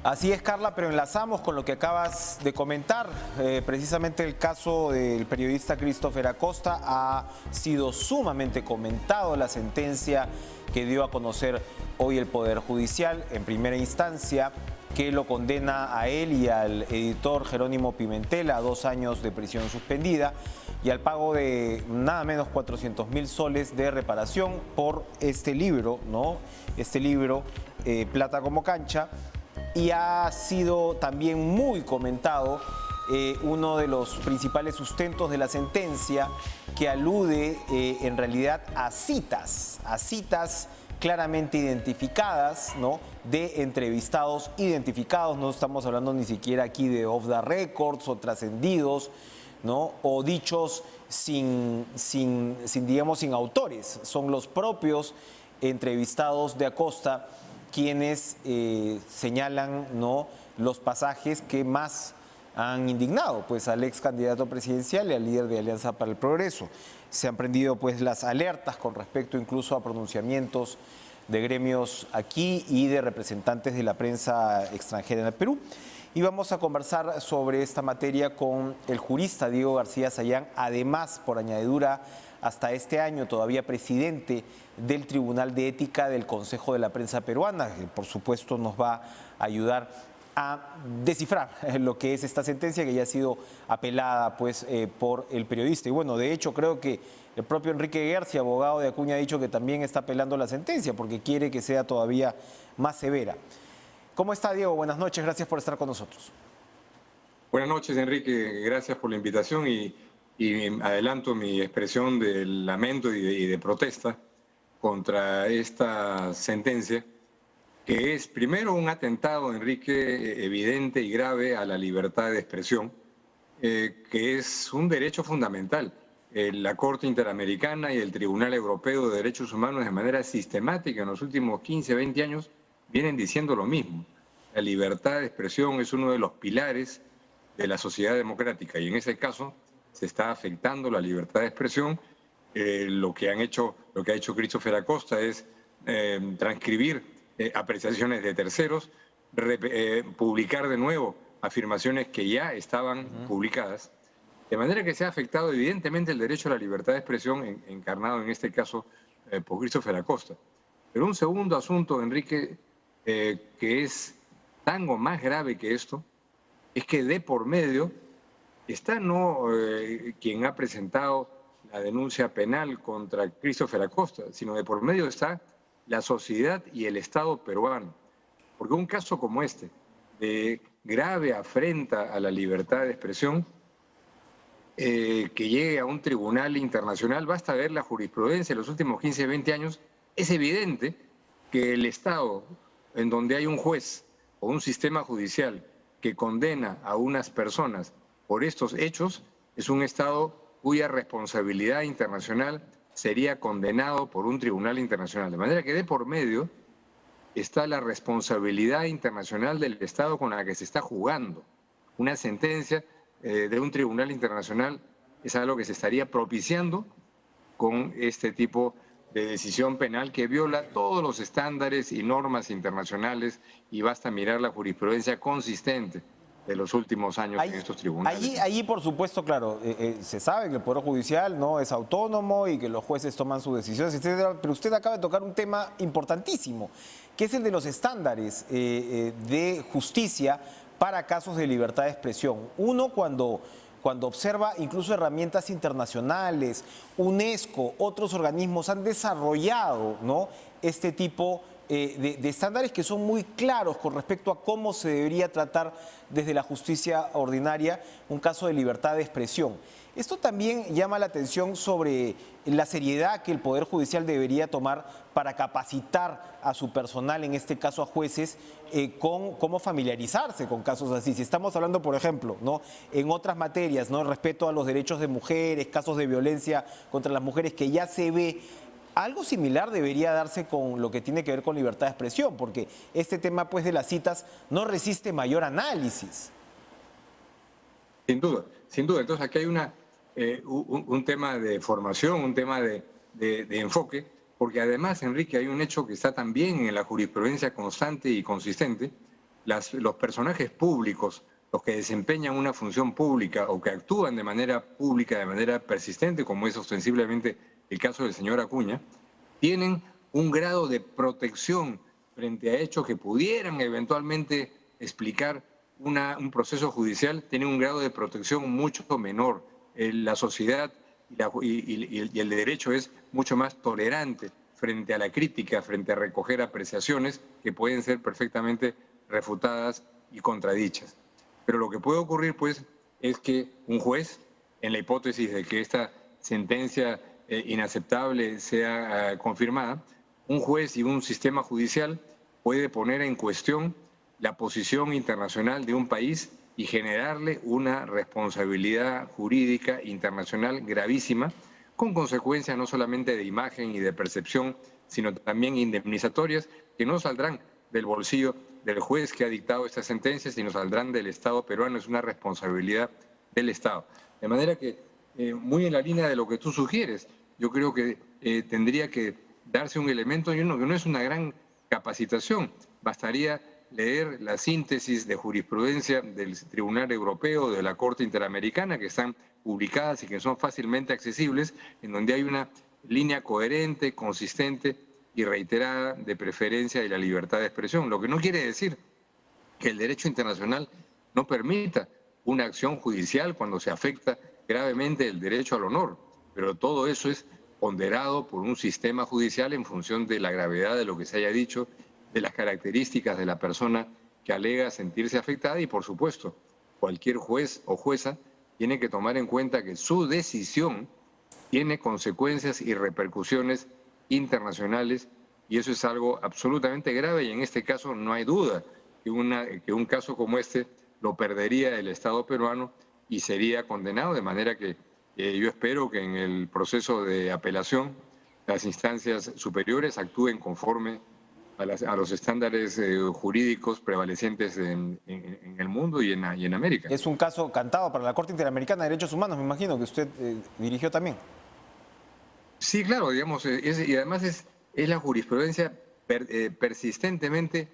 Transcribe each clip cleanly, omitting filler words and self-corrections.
Así es, Carla, pero enlazamos con lo que acabas de comentar. Precisamente el caso del periodista Christopher Acosta ha sido sumamente comentado. La sentencia que dio a conocer hoy el Poder Judicial en primera instancia, que lo condena a él y al editor Jerónimo Pimentel a 2 años de prisión suspendida y al pago de nada menos 400.000 soles de reparación por este libro, ¿no? Este libro, Plata como cancha. Y ha sido también muy comentado uno de los principales sustentos de la sentencia, que alude en realidad a citas claramente identificadas, ¿no? De entrevistados identificados. No estamos hablando ni siquiera aquí de off the records o trascendidos, ¿no? O dichos sin autores. Son los propios entrevistados de Acosta quienes señalan, ¿no?, los pasajes que más han indignado pues al ex candidato presidencial y al líder de Alianza para el Progreso. Se han prendido pues las alertas con respecto incluso a pronunciamientos de gremios aquí y de representantes de la prensa extranjera en el Perú. Y vamos a conversar sobre esta materia con el jurista Diego García Sayán, además, por añadidura, hasta este año todavía presidente del Tribunal de Ética del Consejo de la Prensa Peruana, que por supuesto nos va a ayudar a descifrar lo que es esta sentencia que ya ha sido apelada pues, por el periodista. Y bueno, de hecho creo que el propio Enrique Guerci, abogado de Acuña, ha dicho que también está apelando la sentencia porque quiere que sea todavía más severa. ¿Cómo está, Diego? Buenas noches, gracias por estar con nosotros. Buenas noches, Enrique, gracias por la invitación y adelanto mi expresión de lamento y de protesta contra esta sentencia, que es primero un atentado, Enrique, evidente y grave a la libertad de expresión, que es un derecho fundamental. La Corte Interamericana y el Tribunal Europeo de Derechos Humanos de manera sistemática en los últimos 15, 20 años vienen diciendo lo mismo. La libertad de expresión es uno de los pilares de la sociedad democrática y en ese caso se está afectando la libertad de expresión. Lo que ha hecho Christopher Acosta es transcribir apreciaciones de terceros, publicar de nuevo afirmaciones que ya estaban publicadas, de manera que se ha afectado evidentemente el derecho a la libertad de expresión encarnado en este caso por Christopher Acosta. Pero un segundo asunto, Enrique, que es tan o más grave que esto, es que de por medio está no quien ha presentado la denuncia penal contra Christopher Acosta, sino de por medio está la sociedad y el Estado peruano. Porque un caso como este, de grave afrenta a la libertad de expresión, que llegue a un tribunal internacional, basta ver la jurisprudencia de los últimos 15, 20 años, es evidente que el Estado, en donde hay un juez o un sistema judicial que condena a unas personas por estos hechos, es un Estado cuya responsabilidad internacional sería condenado por un tribunal internacional. De manera que de por medio está la responsabilidad internacional del Estado con la que se está jugando. Una sentencia de un tribunal internacional es algo que se estaría propiciando con este tipo de decisión penal que viola todos los estándares y normas internacionales, y basta mirar la jurisprudencia consistente de los últimos años en estos tribunales. Allí, por supuesto, claro, se sabe que el Poder Judicial no es autónomo y que los jueces toman sus decisiones, etcétera, pero usted acaba de tocar un tema importantísimo, que es el de los estándares de justicia para casos de libertad de expresión. Uno cuando observa incluso herramientas internacionales, UNESCO, otros organismos han desarrollado, ¿no?, este tipo de estándares que son muy claros con respecto a cómo se debería tratar desde la justicia ordinaria un caso de libertad de expresión. Esto también llama la atención sobre la seriedad que el Poder Judicial debería tomar para capacitar a su personal, en este caso a jueces, con cómo familiarizarse con casos así. Si estamos hablando, por ejemplo, ¿no?, en otras materias, ¿no?, respeto a los derechos de mujeres, casos de violencia contra las mujeres, que ya se ve. Algo similar debería darse con lo que tiene que ver con libertad de expresión, porque este tema pues, de las citas no resiste mayor análisis. Sin duda, sin duda. Entonces aquí hay un tema de formación, un tema de enfoque, porque además, Enrique, hay un hecho que está también en la jurisprudencia constante y consistente, los personajes públicos, los que desempeñan una función pública o que actúan de manera pública, de manera persistente, como es ostensiblemente el caso del señor Acuña, tienen un grado de protección frente a hechos que pudieran eventualmente explicar un proceso judicial, tienen un grado de protección mucho menor. La sociedad y el derecho es mucho más tolerante frente a la crítica, frente a recoger apreciaciones que pueden ser perfectamente refutadas y contradichas. Pero lo que puede ocurrir, pues, es que un juez, en la hipótesis de que esta sentencia inaceptable sea confirmada, un juez y un sistema judicial puede poner en cuestión la posición internacional de un país y generarle una responsabilidad jurídica internacional gravísima, con consecuencias no solamente de imagen y de percepción, sino también indemnizatorias que no saldrán del bolsillo del juez que ha dictado esta sentencia, sino saldrán del Estado peruano. Es una responsabilidad del Estado. De manera que, muy en la línea de lo que tú sugieres, yo creo que tendría que darse un elemento, que no es una gran capacitación, bastaría leer la síntesis de jurisprudencia del Tribunal Europeo, de la Corte Interamericana, que están publicadas y que son fácilmente accesibles, en donde hay una línea coherente, consistente y reiterada de preferencia de la libertad de expresión. Lo que no quiere decir que el derecho internacional no permita una acción judicial cuando se afecta gravemente el derecho al honor, pero todo eso es ponderado por un sistema judicial en función de la gravedad de lo que se haya dicho, de las características de la persona que alega sentirse afectada y, por supuesto, cualquier juez o jueza tiene que tomar en cuenta que su decisión tiene consecuencias y repercusiones internacionales y eso es algo absolutamente grave y en este caso no hay duda que un caso como este lo perdería el Estado peruano y sería condenado, de manera que yo espero que en el proceso de apelación las instancias superiores actúen conforme a los estándares jurídicos prevalecientes en el mundo y en América. Es un caso cantado para la Corte Interamericana de Derechos Humanos, me imagino, que usted dirigió también. Sí, claro, digamos, y además es la jurisprudencia persistentemente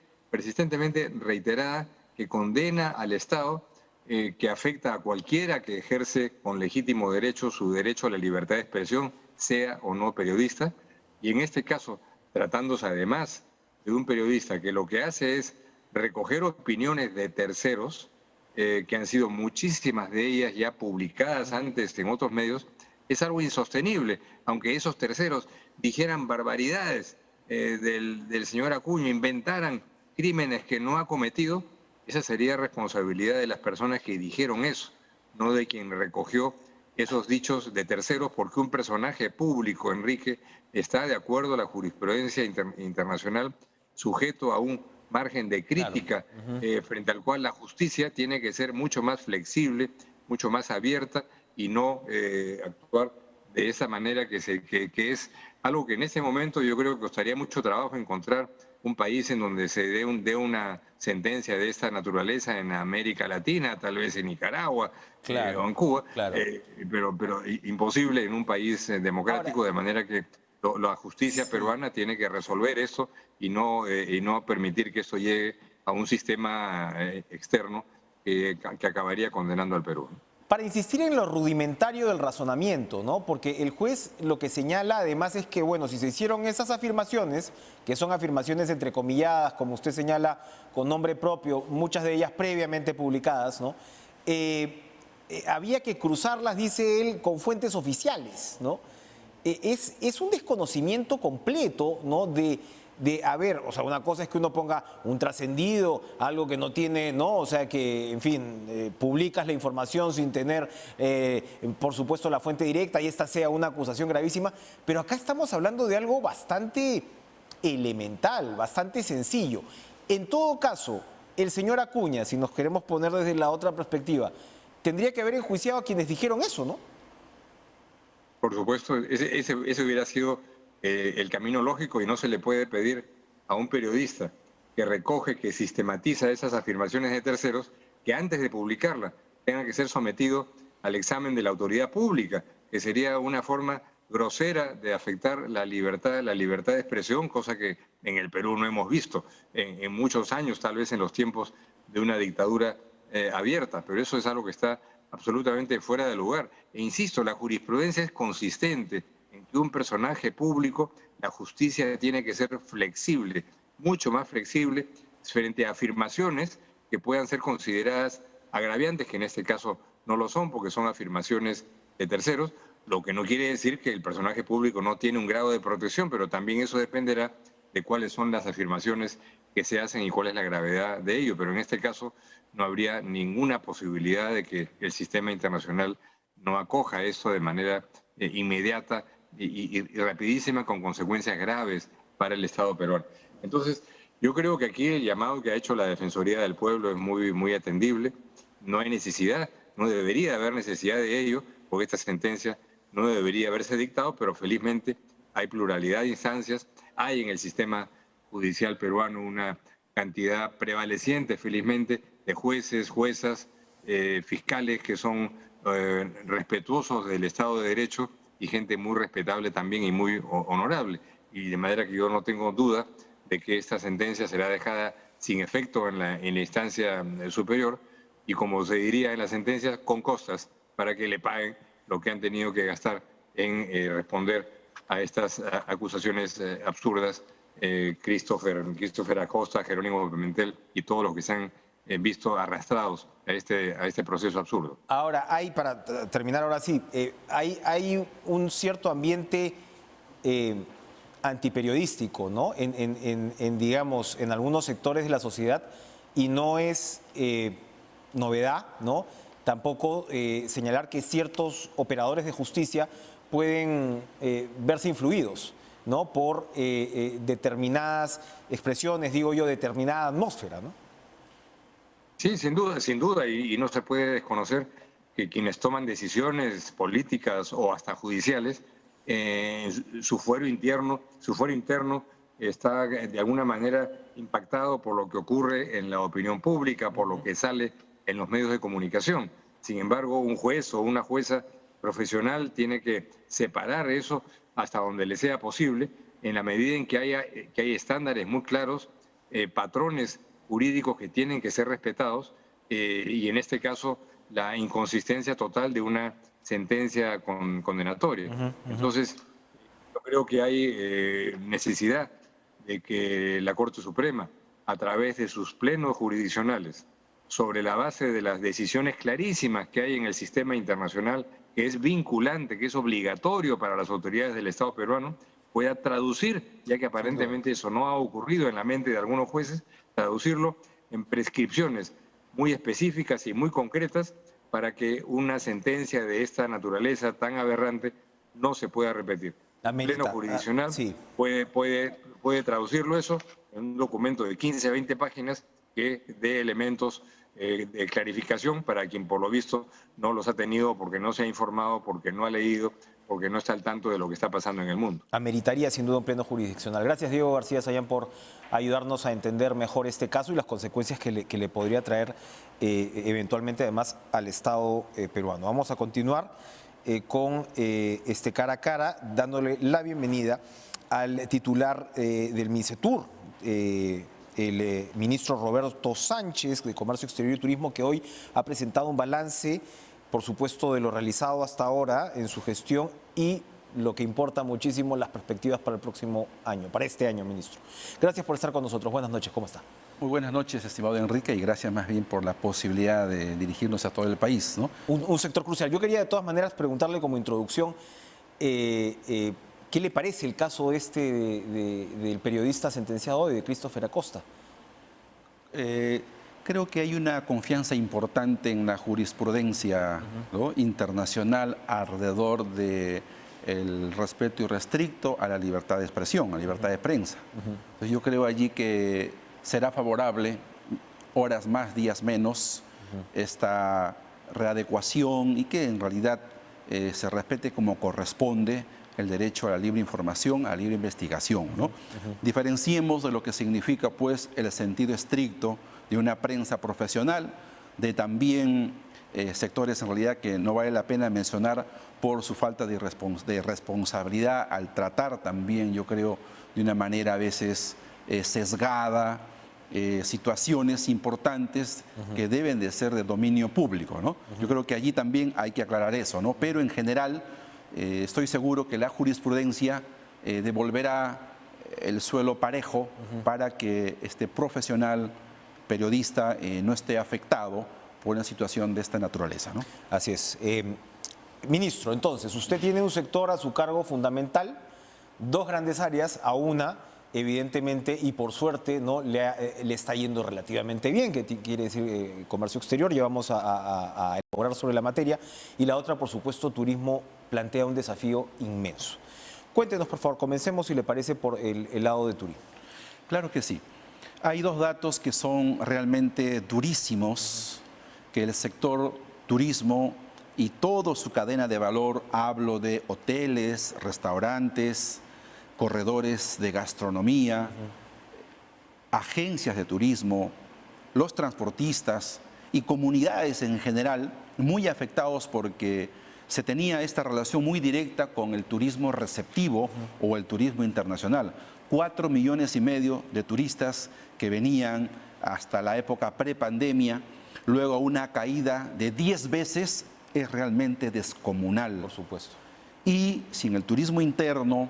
reiterada que condena al Estado, que afecta a cualquiera que ejerce con legítimo derecho su derecho a la libertad de expresión, sea o no periodista, y en este caso, tratándose además de un periodista que lo que hace es recoger opiniones de terceros, que han sido muchísimas de ellas ya publicadas antes en otros medios, es algo insostenible, aunque esos terceros dijeran barbaridades del señor Acuña, inventaran crímenes que no ha cometido, esa sería responsabilidad de las personas que dijeron eso, no de quien recogió esos dichos de terceros, porque un personaje público, Enrique, está de acuerdo a la jurisprudencia internacional, sujeto a un margen de crítica, claro. Frente al cual la justicia tiene que ser mucho más flexible, mucho más abierta y no actuar de esa manera que es algo que en este momento yo creo que costaría mucho trabajo encontrar un país en donde se dé una sentencia de esta naturaleza en América Latina, tal vez en Nicaragua, claro, o en Cuba, claro. Pero imposible en un país democrático. Ahora, de manera que la justicia peruana tiene que resolver eso y no permitir que esto llegue a un sistema externo que acabaría condenando al Perú. Para insistir en lo rudimentario del razonamiento, ¿no? Porque el juez lo que señala además es que, bueno, si se hicieron esas afirmaciones, que son afirmaciones entrecomilladas, como usted señala, con nombre propio, muchas de ellas previamente publicadas, ¿no? Había que cruzarlas, dice él, con fuentes oficiales, ¿no? Es un desconocimiento completo, ¿no? A ver, o sea, una cosa es que uno ponga un trascendido, algo que no tiene, ¿no? O sea, que, en fin, publicas la información sin tener, por supuesto, la fuente directa y esta sea una acusación gravísima, pero acá estamos hablando de algo bastante elemental, bastante sencillo. En todo caso, el señor Acuña, si nos queremos poner desde la otra perspectiva, tendría que haber enjuiciado a quienes dijeron eso, ¿no? Por supuesto, ese hubiera sido el camino lógico y no se le puede pedir a un periodista que recoge, que sistematiza esas afirmaciones de terceros, que antes de publicarla tenga que ser sometido al examen de la autoridad pública, que sería una forma grosera de afectar la libertad de expresión, cosa que en el Perú no hemos visto en muchos años, tal vez en los tiempos de una dictadura abierta, pero eso es algo que está absolutamente fuera de lugar. E insisto, la jurisprudencia es consistente en que un personaje público, la justicia tiene que ser flexible, mucho más flexible, frente a afirmaciones que puedan ser consideradas agraviantes, que en este caso no lo son, porque son afirmaciones de terceros, lo que no quiere decir que el personaje público no tiene un grado de protección, pero también eso dependerá de cuáles son las afirmaciones que se hacen y cuál es la gravedad de ello. Pero en este caso no habría ninguna posibilidad de que el sistema internacional no acoja esto de manera inmediata y rapidísima, con consecuencias graves para el Estado peruano. Entonces, yo creo que aquí el llamado que ha hecho la Defensoría del Pueblo es muy atendible. No hay necesidad, no debería haber necesidad de ello, porque esta sentencia no debería haberse dictado, pero felizmente hay pluralidad de instancias, hay en el sistema judicial peruano una cantidad prevaleciente, felizmente, de jueces, juezas, fiscales que son respetuosos del Estado de Derecho y gente muy respetable también y muy honorable. Y de manera que yo no tengo duda de que esta sentencia será dejada sin efecto en la instancia superior y, como se diría en la sentencia, con costas para que le paguen lo que han tenido que gastar en responder a estas acusaciones absurdas, Christopher Acosta, Jerónimo Pimentel y todos los que se han visto arrastrados a este proceso absurdo. Ahora, para terminar ahora sí, hay un cierto ambiente antiperiodístico, ¿no? Digamos, en algunos sectores de la sociedad, y no es novedad, ¿no? Tampoco señalar que ciertos operadores de justicia pueden verse influidos, ¿no? Por determinadas expresiones, digo yo, determinada atmósfera, ¿no? Sí, sin duda, y no se puede desconocer que quienes toman decisiones políticas o hasta judiciales, su fuero interno está de alguna manera impactado por lo que ocurre en la opinión pública, por lo que sale en los medios de comunicación. Sin embargo, un juez o una jueza profesional tiene que separar eso hasta donde le sea posible, en la medida en que hay estándares muy claros, patrones jurídicos que tienen que ser respetados, y en este caso la inconsistencia total de una sentencia condenatoria. Entonces, yo creo que hay necesidad de que la Corte Suprema, a través de sus plenos jurisdiccionales, sobre la base de las decisiones clarísimas que hay en el sistema internacional, que es vinculante, que es obligatorio para las autoridades del Estado peruano, pueda traducir, ya que aparentemente eso no ha ocurrido en la mente de algunos jueces, traducirlo en prescripciones muy específicas y muy concretas para que una sentencia de esta naturaleza tan aberrante no se pueda repetir. El pleno jurisdiccional puede traducirlo eso en un documento de 15 a 20 páginas que dé elementos de clarificación para quien por lo visto no los ha tenido, porque no se ha informado, porque no ha leído, porque no está al tanto de lo que está pasando en el mundo. Ameritaría sin duda un pleno jurisdiccional. Gracias, Diego García Sayán, por ayudarnos a entender mejor este caso y las consecuencias que le podría traer eventualmente además al Estado peruano. Vamos a continuar con este cara a cara, dándole la bienvenida al titular del MINCETUR, el ministro Roberto Sánchez, de Comercio Exterior y Turismo, que hoy ha presentado un balance, por supuesto, de lo realizado hasta ahora en su gestión y lo que importa muchísimo, las perspectivas para el próximo año, para este año, ministro. Gracias por estar con nosotros. Buenas noches, ¿cómo está? Muy buenas noches, estimado Enrique, y gracias más bien por la posibilidad de dirigirnos a todo el país, ¿no? Un sector crucial. Yo quería de todas maneras preguntarle como introducción, ¿qué le parece el caso del periodista sentenciado hoy, de Christopher Acosta? Creo que hay una confianza importante en la jurisprudencia, ¿no?, internacional alrededor del respeto irrestricto a la libertad de expresión, a la libertad de prensa. Entonces yo creo allí que será favorable, horas más, días menos, esta readecuación y que en realidad se respete como corresponde el derecho a la libre información, a la libre investigación, ¿no? Diferenciemos de lo que significa pues el sentido estricto de una prensa profesional, de también sectores en realidad que no vale la pena mencionar por su falta de responsabilidad al tratar también, yo creo, de una manera a veces sesgada, situaciones importantes que deben de ser de dominio público, ¿no? Yo creo que allí también hay que aclarar eso, ¿no? Pero en general estoy seguro que la jurisprudencia devolverá el suelo parejo para que este profesional periodista no esté afectado por una situación de esta naturaleza, ¿no? Así es. Ministro, entonces, usted tiene un sector a su cargo fundamental, dos grandes áreas, a una, evidentemente, y por suerte, ¿no? le está yendo relativamente bien, que quiere decir comercio exterior, ya vamos a elaborar sobre la materia, y la otra, por supuesto, turismo, plantea un desafío inmenso. Cuéntenos, por favor, comencemos, si le parece, por el lado de turismo. Claro que sí. Hay dos datos que son realmente durísimos, que el sector turismo y toda su cadena de valor, hablo de hoteles, restaurantes, corredores de gastronomía, agencias de turismo, los transportistas y comunidades en general, muy afectados porque se tenía esta relación muy directa con el turismo receptivo o el turismo internacional. 4,5 millones de turistas que venían hasta la época prepandemia, luego una caída de 10 veces es realmente descomunal. Por supuesto. Y sin el turismo interno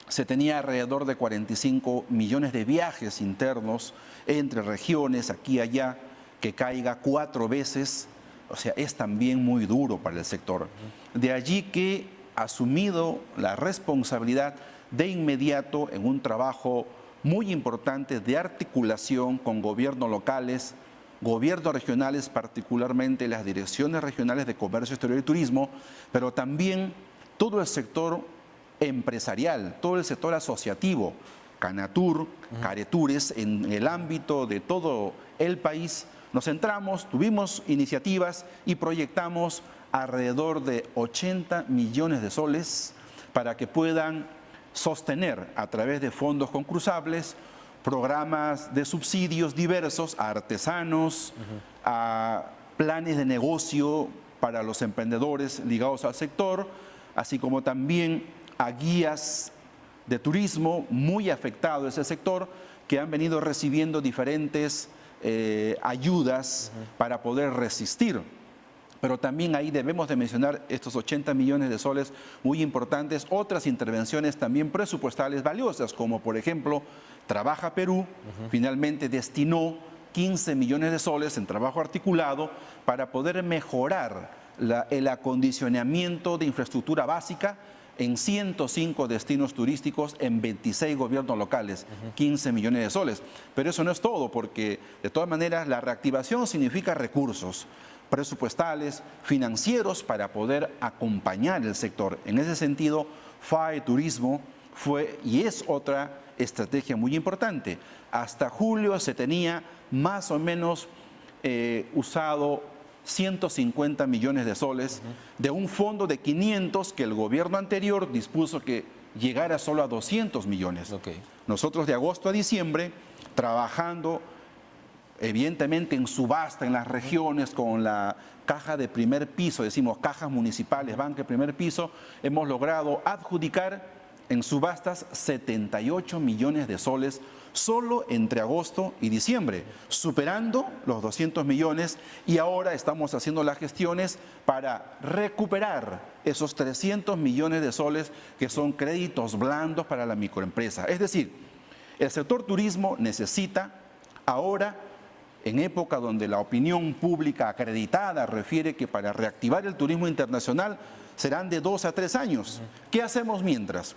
se tenía alrededor de 45 millones de viajes internos entre regiones, aquí y allá, que caiga 4 veces, o sea, es también muy duro para el sector. De allí que asumido la responsabilidad de inmediato en un trabajo muy importante de articulación con gobiernos locales, gobiernos regionales, particularmente las direcciones regionales de comercio exterior y turismo, pero también todo el sector empresarial, todo el sector asociativo, Canatur, Caretures, en el ámbito de todo el país. Nos centramos, tuvimos iniciativas y proyectamos alrededor de 80 millones de soles para que puedan sostener a través de fondos concursables programas de subsidios diversos a artesanos, a planes de negocio para los emprendedores ligados al sector, así como también a guías de turismo muy afectado ese sector que han venido recibiendo diferentes ayudas para poder resistir. Pero también ahí debemos de mencionar estos 80 millones de soles muy importantes, otras intervenciones también presupuestales valiosas, como por ejemplo, Trabaja Perú, finalmente destinó 15 millones de soles en trabajo articulado para poder mejorar el acondicionamiento de infraestructura básica en 105 destinos turísticos en 26 gobiernos locales, 15 millones de soles. Pero eso no es todo, porque de todas maneras la reactivación significa recursos presupuestales, financieros para poder acompañar el sector. En ese sentido, FAE Turismo fue y es otra estrategia muy importante. Hasta julio se tenía más o menos usado 150 millones de soles de un fondo de 500 que el gobierno anterior dispuso que llegara solo a 200 millones. Nosotros de agosto a diciembre, trabajando evidentemente en subasta en las regiones con la caja de primer piso, decimos cajas municipales, banca de primer piso, hemos logrado adjudicar en subastas 78 millones de soles solo entre agosto y diciembre, superando los 200 millones, y ahora estamos haciendo las gestiones para recuperar esos 300 millones de soles que son créditos blandos para la microempresa. Es decir, el sector turismo necesita ahora, en época donde la opinión pública acreditada refiere que para reactivar el turismo internacional serán de 2 a 3 años. ¿Qué hacemos mientras?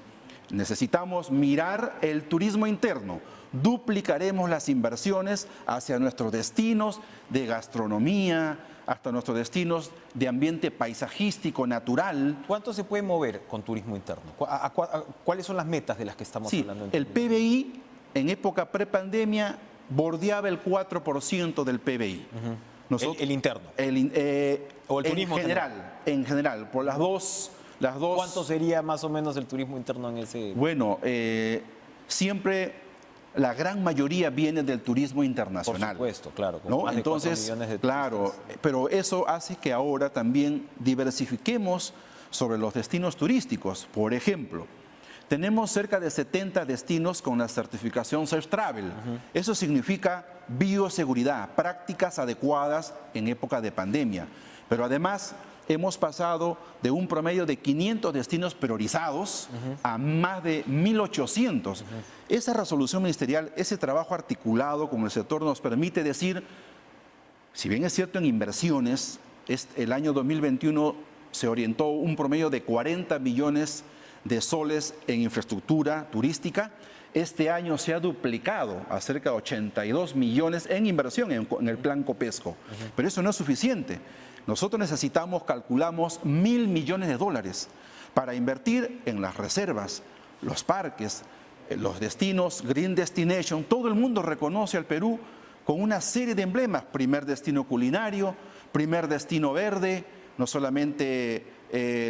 Necesitamos mirar el turismo interno. Duplicaremos las inversiones hacia nuestros destinos de gastronomía, hasta nuestros destinos de ambiente paisajístico, natural. ¿Cuánto se puede mover con turismo interno? ¿Cuáles son las metas de las que estamos hablando? El PBI en época prepandemia bordeaba el 4% del PBI. El interno. ¿O el turismo en general, por las dos. ¿Cuánto sería más o menos el turismo interno en ese? Bueno, siempre la gran mayoría viene del turismo internacional. Por supuesto, claro. Con ¿no? más de 4 Entonces, millones de claro, turistas. pero eso hace que ahora también diversifiquemos sobre los destinos turísticos. Por ejemplo, tenemos cerca de 70 destinos con la certificación Safe Travel. Eso significa bioseguridad, prácticas adecuadas en época de pandemia. Pero además hemos pasado de un promedio de 500 destinos priorizados a más de 1.800. Esa resolución ministerial, ese trabajo articulado con el sector nos permite decir, si bien es cierto en inversiones, el año 2021 se orientó un promedio de 40 millones de soles en infraestructura turística. Este año se ha duplicado a cerca de 82 millones en inversión en el plan Copesco. Pero eso no es suficiente. Nosotros necesitamos, calculamos, $1.000 millones para invertir en las reservas, los parques, los destinos, Green Destination. Todo el mundo reconoce al Perú con una serie de emblemas. Primer destino culinario, primer destino verde, no solamente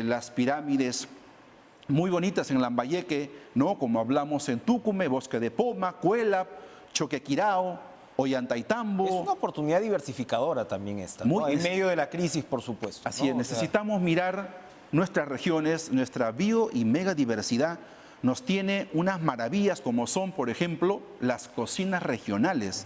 las pirámides muy bonitas en Lambayeque, ¿no? Como hablamos en Tucumán, Bosque de Poma, Cuelap, Choquequirao, Ollantaytambo. Es una oportunidad diversificadora también esta, ¿no? En medio de la crisis, por supuesto. Así es, necesitamos mirar nuestras regiones, nuestra bio y megadiversidad nos tiene unas maravillas como son, por ejemplo, las cocinas regionales.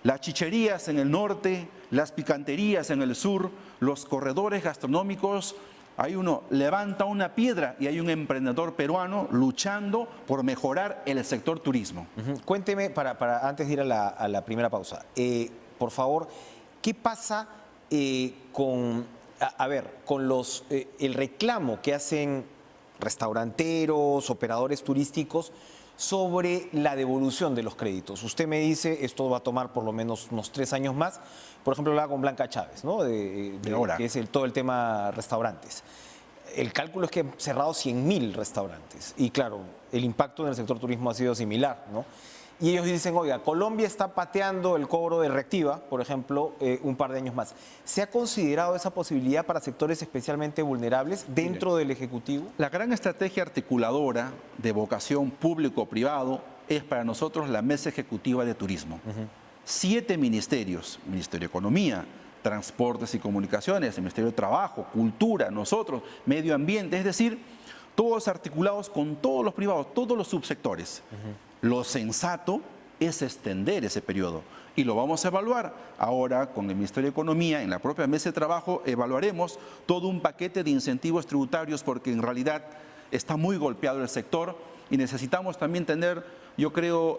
Las chicherías en el norte, las picanterías en el sur, los corredores gastronómicos. Hay uno, levanta una piedra y hay un emprendedor peruano luchando por mejorar el sector turismo. Cuénteme, antes de ir a la primera pausa, por favor, ¿qué pasa con el reclamo que hacen restauranteros, operadores turísticos sobre la devolución de los créditos? Usted me dice, esto va a tomar por lo menos unos 3 años más. Por ejemplo, hablaba con Blanca Chávez, ¿no? Que es todo el tema restaurantes. El cálculo es que han cerrado 100.000 restaurantes. Y claro, el impacto en el sector turismo ha sido similar, ¿no? Y ellos dicen, oiga, Colombia está pateando el cobro de Reactiva, por ejemplo, un par de años más. ¿Se ha considerado esa posibilidad para sectores especialmente vulnerables dentro del Ejecutivo? La gran estrategia articuladora de vocación público-privado es para nosotros la Mesa Ejecutiva de Turismo. 7 ministerios, Ministerio de Economía, Transportes y Comunicaciones, el Ministerio de Trabajo, Cultura, nosotros, Medio Ambiente, es decir, todos articulados con todos los privados, todos los subsectores. Lo sensato es extender ese periodo y lo vamos a evaluar. Ahora con el Ministerio de Economía, en la propia mesa de trabajo, evaluaremos todo un paquete de incentivos tributarios porque en realidad está muy golpeado el sector y necesitamos también tener, yo creo,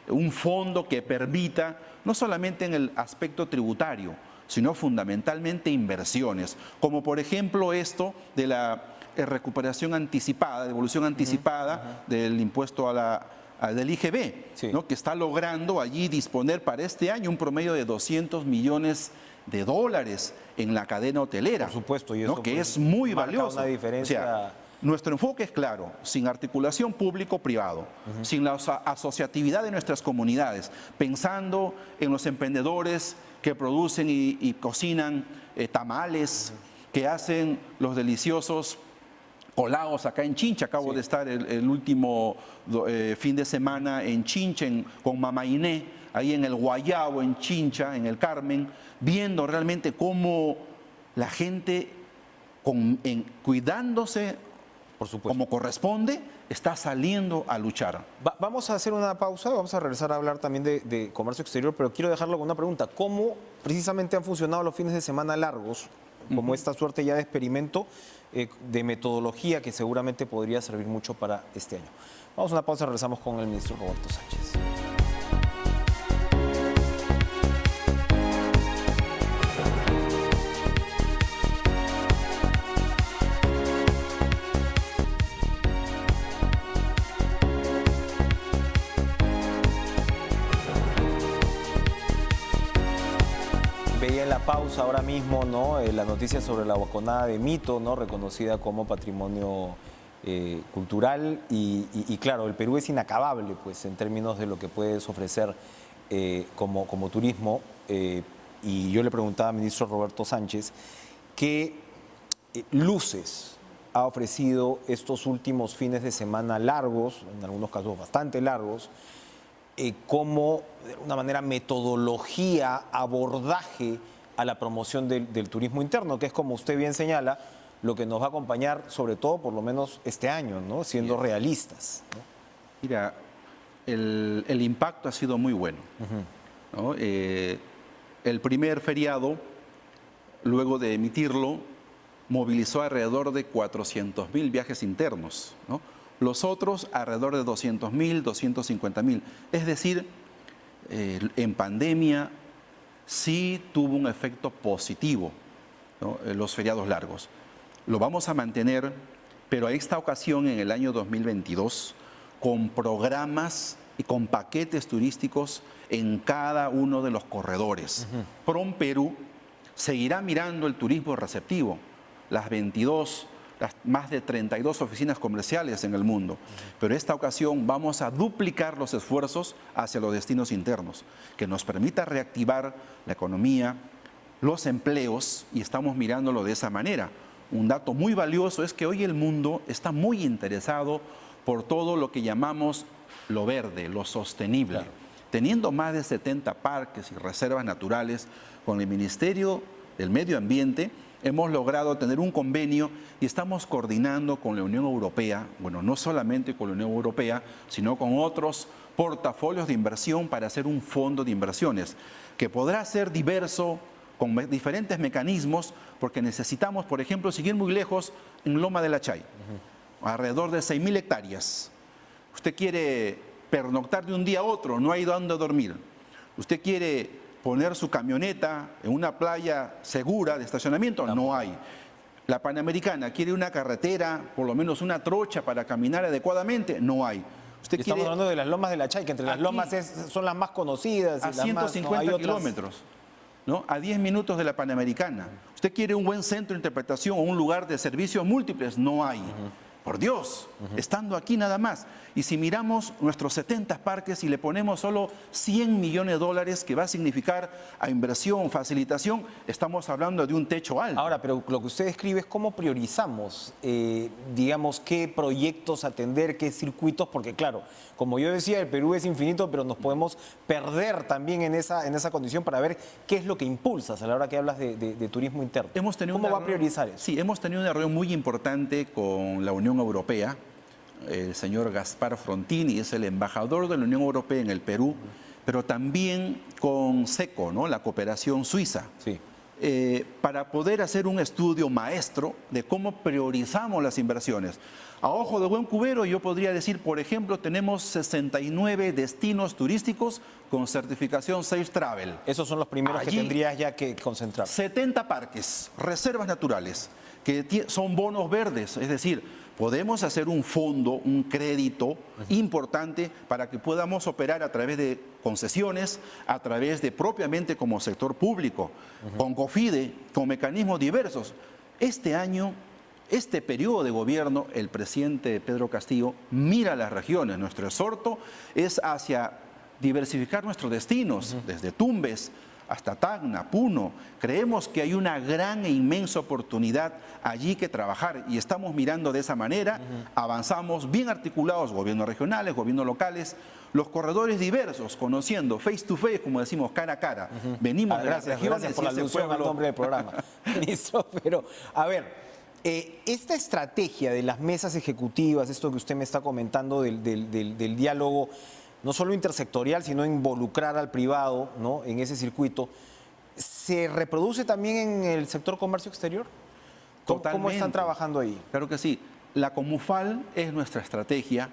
un fondo que permita, no solamente en el aspecto tributario, sino fundamentalmente inversiones, como por ejemplo esto de la recuperación anticipada, devolución anticipada del impuesto del IGB, ¿no? Que está logrando allí disponer para este año un promedio de $200 millones en la cadena hotelera. Por supuesto, y eso, ¿no? Que es muy valioso. Una diferencia. O sea, nuestro enfoque es claro, sin articulación público-privado, sin la asociatividad de nuestras comunidades, pensando en los emprendedores que producen y cocinan tamales, que hacen los deliciosos colados acá en Chincha. Acabo de estar el último fin de semana en Chincha con Mama Iné, ahí en el Guayabo, en Chincha, en el Carmen, viendo realmente cómo la gente, cuidándose por supuesto, como corresponde, está saliendo a luchar. Vamos a hacer una pausa, vamos a regresar a hablar también de comercio exterior, pero quiero dejarlo con una pregunta. ¿Cómo precisamente han funcionado los fines de semana largos, como esta suerte ya de experimento, de metodología que seguramente podría servir mucho para este año? Vamos a una pausa, regresamos con el ministro Roberto Sánchez. Veía en la pausa ahora mismo, ¿no? La noticia sobre la Guaconada de Mito, ¿no? Reconocida como patrimonio cultural y claro, el Perú es inacabable, pues, en términos de lo que puedes ofrecer como turismo. Y yo le preguntaba al ministro Roberto Sánchez qué luces ha ofrecido estos últimos fines de semana largos, en algunos casos bastante largos, como, de una manera, metodología, abordaje a la promoción del turismo interno, que es, como usted bien señala, lo que nos va a acompañar, sobre todo, por lo menos este año, ¿no? Siendo realistas, ¿no? Mira, el impacto ha sido muy bueno, ¿no? El primer feriado, luego de emitirlo, movilizó alrededor de 400.000 viajes internos, ¿no? Los otros alrededor de 200.000, 250.000. Es decir, en pandemia sí tuvo un efecto positivo, ¿no? Los feriados largos. Lo vamos a mantener, pero a esta ocasión, en el año 2022, con programas y con paquetes turísticos en cada uno de los corredores. PROMPERÚ seguirá mirando el turismo receptivo, las más de 32 oficinas comerciales en el mundo. Pero esta ocasión vamos a duplicar los esfuerzos hacia los destinos internos, que nos permita reactivar la economía, los empleos, y estamos mirándolo de esa manera. Un dato muy valioso es que hoy el mundo está muy interesado por todo lo que llamamos lo verde, lo sostenible. Claro. Teniendo más de 70 parques y reservas naturales, con el Ministerio del Medio Ambiente hemos logrado tener un convenio y estamos coordinando con la Unión Europea, bueno, no solamente con la Unión Europea, sino con otros portafolios de inversión para hacer un fondo de inversiones que podrá ser diverso, con diferentes mecanismos, porque necesitamos, por ejemplo, seguir muy lejos en Loma de la Chay, alrededor de 6.000 hectáreas. Usted quiere pernoctar de un día a otro, no hay dónde dormir. Usted quiere poner su camioneta en una playa segura de estacionamiento, no hay. La Panamericana quiere una carretera, por lo menos una trocha para caminar adecuadamente, no hay. Estamos hablando de las Lomas de la Chay, que entre las lomas son las más conocidas. A 150 kilómetros, ¿no? A 10 minutos de la Panamericana. Usted quiere un buen centro de interpretación o un lugar de servicios múltiples, no hay. Por Dios, estando aquí nada más. Y si miramos nuestros 70 parques y le ponemos solo 100 millones de dólares, que va a significar a inversión, facilitación, estamos hablando de un techo alto. Ahora, pero lo que usted describe es cómo priorizamos, digamos, qué proyectos atender, qué circuitos, porque claro, como yo decía, el Perú es infinito, pero nos podemos perder también en esa condición para ver qué es lo que impulsas a la hora que hablas de turismo interno. ¿Cómo va a priorizar eso? Sí, hemos tenido una reunión muy importante con la Unión Europea. El señor Gaspar Frontini es el embajador de la Unión Europea en el Perú, pero también con SECO, ¿no? La cooperación suiza, sí. Para poder hacer un estudio maestro de cómo priorizamos las inversiones. A ojo de buen cubero, yo podría decir, por ejemplo, tenemos 69 destinos turísticos con certificación Safe Travel. Esos son los primeros que tendrías ya que concentrar. 70 parques, reservas naturales, que son bonos verdes, es decir, podemos hacer un fondo, un crédito importante para que podamos operar a través de concesiones, a través de propiamente como sector público, con COFIDE, con mecanismos diversos. Este año, este periodo de gobierno, el presidente Pedro Castillo mira las regiones. Nuestro exhorto es hacia diversificar nuestros destinos, desde Tumbes hasta Tacna, Puno. Creemos que hay una gran e inmensa oportunidad allí que trabajar y estamos mirando de esa manera. Avanzamos bien articulados, gobiernos regionales, gobiernos locales, los corredores diversos, conociendo face to face, como decimos, cara a cara. Venimos de las regiones. Gracias por la alusión al nombre del programa, ministro. Pero, a ver, esta estrategia de las mesas ejecutivas, esto que usted me está comentando del diálogo, no solo intersectorial, sino involucrar al privado, ¿no?, en ese circuito, ¿se reproduce también en el sector comercio exterior? ¿Cómo están trabajando ahí? Claro que sí. La Comufal es nuestra estrategia,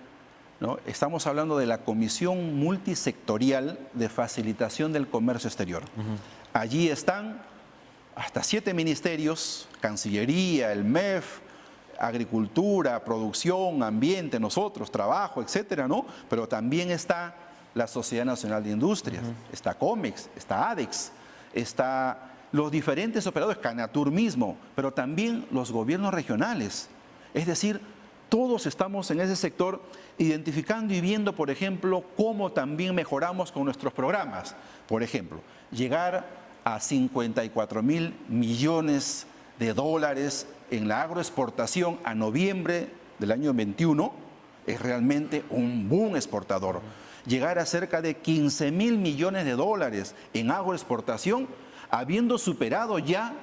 ¿no? Estamos hablando de la Comisión Multisectorial de Facilitación del Comercio Exterior. Allí están hasta 7 ministerios, Cancillería, el MEF, Agricultura, Producción, Ambiente, nosotros, Trabajo, etcétera, ¿no? Pero también está la Sociedad Nacional de Industrias, está COMEX, está ADEX, está los diferentes operadores, Canatur mismo, pero también los gobiernos regionales. Es decir, todos estamos en ese sector identificando y viendo, por ejemplo, cómo también mejoramos con nuestros programas. Por ejemplo, llegar a 54.000 millones de dólares en la agroexportación a noviembre del año 21 es realmente un boom exportador. llegar a cerca de 15.000 millones de dólares en agroexportación, habiendo superado ya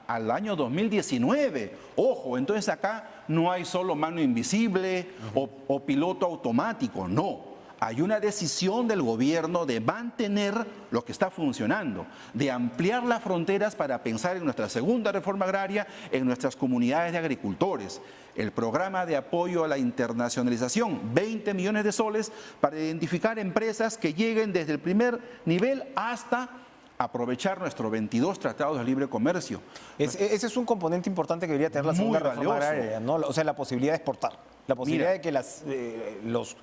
al año 2019. Ojo, entonces acá no hay solo mano invisible o piloto automático, no. Hay una decisión del gobierno de mantener lo que está funcionando, de ampliar las fronteras para pensar en nuestra segunda reforma agraria, en nuestras comunidades de agricultores. El programa de apoyo a la internacionalización, 20 millones de soles para identificar empresas que lleguen desde el primer nivel hasta aprovechar nuestros 22 tratados de libre comercio. Ese es un componente importante que debería tener la segunda reforma agraria, ¿no? O sea, la posibilidad de exportar, la posibilidad de que los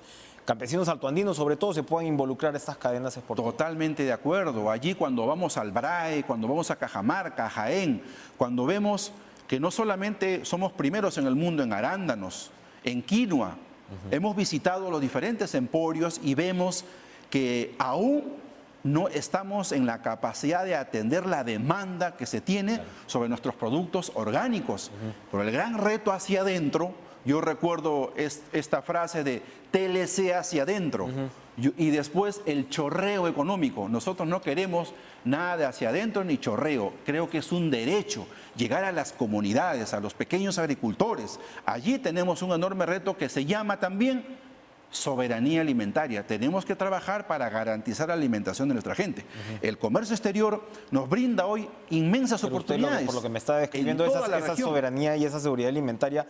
campesinos altoandinos, sobre todo, se puedan involucrar en estas cadenas exportadoras. Totalmente de acuerdo. Allí cuando vamos al BRAE, cuando vamos a Cajamarca, a Jaén, cuando vemos que no solamente somos primeros en el mundo en arándanos, en quinoa, hemos visitado los diferentes emporios y vemos que aún no estamos en la capacidad de atender la demanda que se tiene sobre nuestros productos orgánicos. Pero el gran reto hacia adentro, yo recuerdo esta frase de TLC hacia adentro y después el chorreo económico. Nosotros no queremos nada de hacia adentro ni chorreo. Creo que es un derecho llegar a las comunidades, a los pequeños agricultores. Allí tenemos un enorme reto que se llama también soberanía alimentaria. Tenemos que trabajar para garantizar la alimentación de nuestra gente. El comercio exterior nos brinda hoy inmensas oportunidades. Por lo que me está describiendo, esa soberanía y esa seguridad alimentaria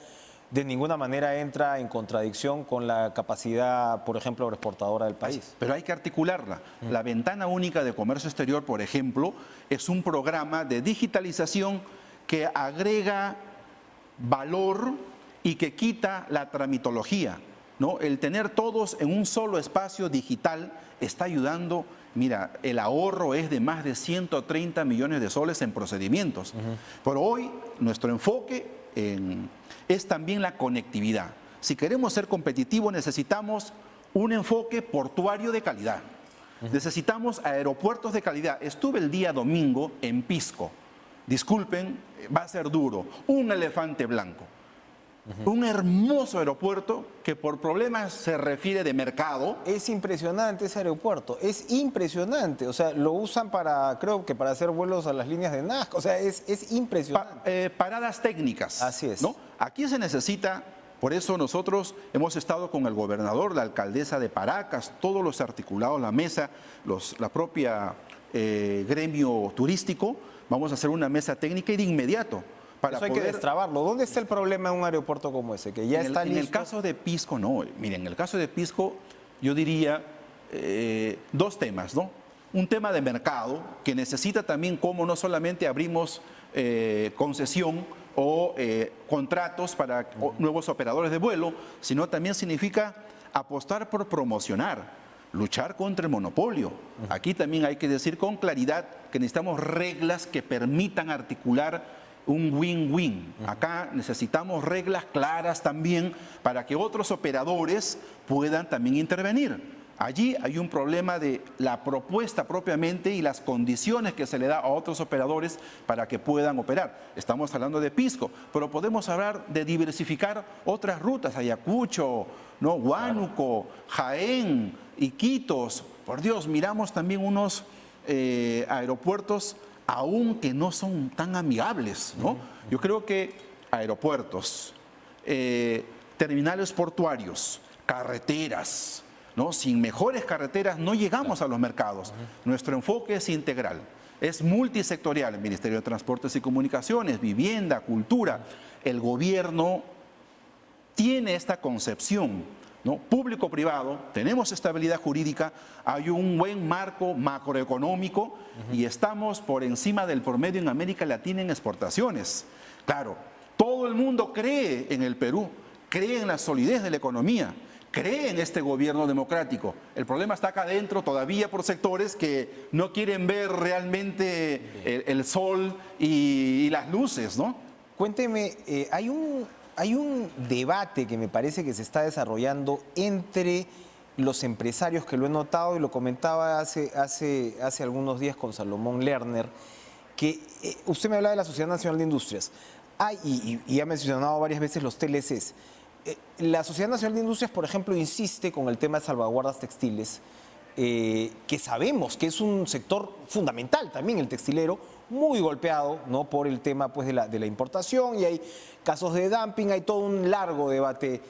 de ninguna manera entra en contradicción con la capacidad, por ejemplo, agroexportadora del país. Pero hay que articularla. La Ventana Única de Comercio Exterior, por ejemplo, es un programa de digitalización que agrega valor y que quita la tramitología, ¿no? El tener todos en un solo espacio digital está ayudando. Mira, el ahorro es de más de 130 millones de soles en procedimientos. Pero hoy nuestro enfoque es también la conectividad. Si queremos ser competitivos, necesitamos un enfoque portuario de calidad. Necesitamos aeropuertos de calidad. Estuve el día domingo en Pisco. Disculpen, va a ser duro. Un elefante blanco. Un hermoso aeropuerto que por problemas se refiere de mercado. Es impresionante ese aeropuerto, es impresionante. O sea, lo usan creo que para hacer vuelos a las líneas de Nazca. O sea, es impresionante. Paradas técnicas. Así es. ¿No? Aquí se necesita, por eso nosotros hemos estado con el gobernador, la alcaldesa de Paracas, todos los articulados, la mesa, la propia gremio turístico. Vamos a hacer una mesa técnica y de inmediato. Eso hay que destrabarlo. ¿Dónde está el problema en un aeropuerto como ese? Que ya está listo. En el caso de Pisco, no. Miren, en el caso de Pisco, yo diría dos temas, ¿no? Un tema de mercado, que necesita también cómo no solamente abrimos concesión o contratos para nuevos operadores de vuelo, sino también significa apostar por promocionar, luchar contra el monopolio. Aquí también hay que decir con claridad que necesitamos reglas que permitan articular un win-win. Acá necesitamos reglas claras también para que otros operadores puedan también intervenir. Allí hay un problema de la propuesta propiamente y las condiciones que se le da a otros operadores para que puedan operar. Estamos hablando de Pisco, pero podemos hablar de diversificar otras rutas, Ayacucho, ¿no? Huánuco, Jaén, Iquitos. Por Dios, miramos también unos aeropuertos aún que no son tan amigables, ¿no? Yo creo que aeropuertos, terminales portuarios, carreteras, ¿no? Sin mejores carreteras no llegamos a los mercados. Nuestro enfoque es integral, es multisectorial, el Ministerio de Transportes y Comunicaciones, vivienda, cultura. El gobierno tiene esta concepción, ¿no? Público-privado, tenemos estabilidad jurídica, hay un buen marco macroeconómico y estamos por encima del promedio en América Latina en exportaciones. Claro, todo el mundo cree en el Perú, cree en la solidez de la economía, cree en este gobierno democrático. El problema está acá adentro todavía por sectores que no quieren ver realmente el sol y las luces, ¿no? Cuénteme, hay un debate que me parece que se está desarrollando entre los empresarios, que lo he notado y lo comentaba hace algunos días con Salomón Lerner, que usted me hablaba de la Sociedad Nacional de Industrias y ha mencionado varias veces los TLCs. La Sociedad Nacional de Industrias, por ejemplo, insiste con el tema de salvaguardas textiles, que sabemos que es un sector fundamental también, el textilero, muy golpeado, ¿no?, por el tema, pues, de la importación, y hay casos de dumping, hay todo un largo debate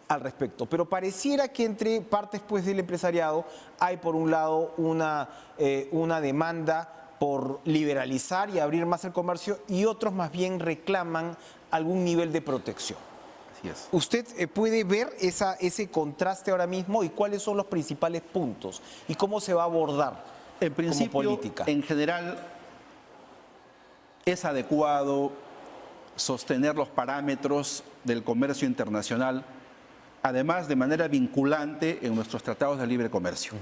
al respecto. Pero pareciera que entre partes, pues, del empresariado hay, por un lado, una demanda por liberalizar y abrir más el comercio, y otros más bien reclaman algún nivel de protección. Así es. ¿Usted puede ver ese contraste ahora mismo y cuáles son los principales puntos y cómo se va a abordar En principio, como política? en general, es adecuado sostener los parámetros del comercio internacional, además de manera vinculante en nuestros tratados de libre comercio.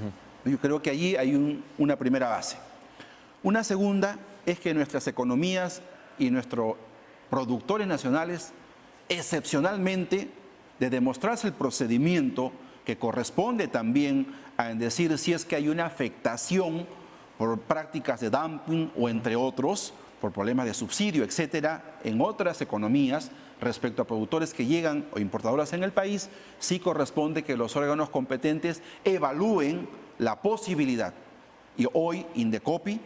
Yo creo que allí hay una primera base. Una segunda es que nuestras economías y nuestros productores nacionales, excepcionalmente, de demostrarse el procedimiento que corresponde también a decir si es que hay una afectación por prácticas de dumping o, entre otros, por problemas de subsidio, etcétera, en otras economías respecto a productores que llegan o importadoras en el país, sí corresponde que los órganos competentes evalúen la posibilidad. Y hoy, Indecopi,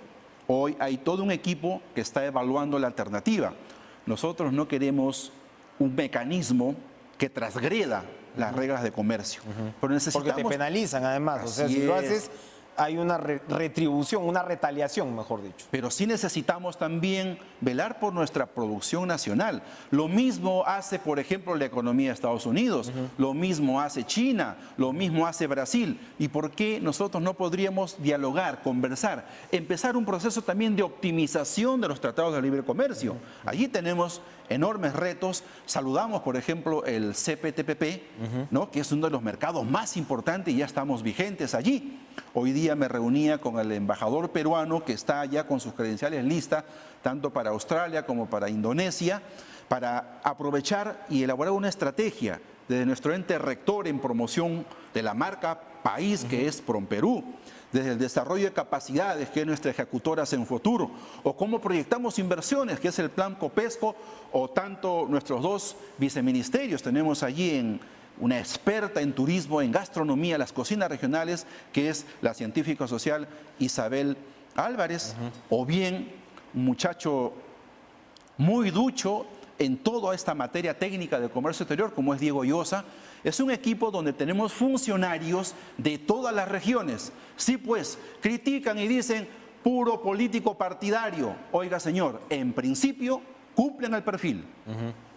hoy hay todo un equipo que está evaluando la alternativa. Nosotros no queremos un mecanismo que transgreda las reglas de comercio. Pero necesitamos... Porque te penalizan, además. O sea, si lo haces, hay una retribución, una retaliación, mejor dicho. Pero sí necesitamos también velar por nuestra producción nacional. Lo mismo hace, por ejemplo, la economía de Estados Unidos, lo mismo hace China, lo mismo hace Brasil. ¿Y por qué nosotros no podríamos dialogar, conversar, empezar un proceso también de optimización de los tratados de libre comercio? Allí tenemos enormes retos. Saludamos, por ejemplo, el CPTPP, ¿no?, que es uno de los mercados más importantes y ya estamos vigentes allí. Hoy día me reunía con el embajador peruano que está ya con sus credenciales listas, tanto para Australia como para Indonesia, para aprovechar y elaborar una estrategia desde nuestro ente rector en promoción de la marca país, que es PROMPERÚ, desde el desarrollo de capacidades, que es nuestra ejecutora Senfuturo, o cómo proyectamos inversiones, que es el plan COPESCO, o tanto nuestros dos viceministerios. Tenemos allí una experta en turismo, en gastronomía, las cocinas regionales, que es la científica social Isabel Álvarez, o bien un muchacho muy ducho en toda esta materia técnica de comercio exterior, como es Diego Llosa. Es un equipo donde tenemos funcionarios de todas las regiones. Sí, pues, critican y dicen puro político partidario. Oiga, señor, en principio cumplen el perfil,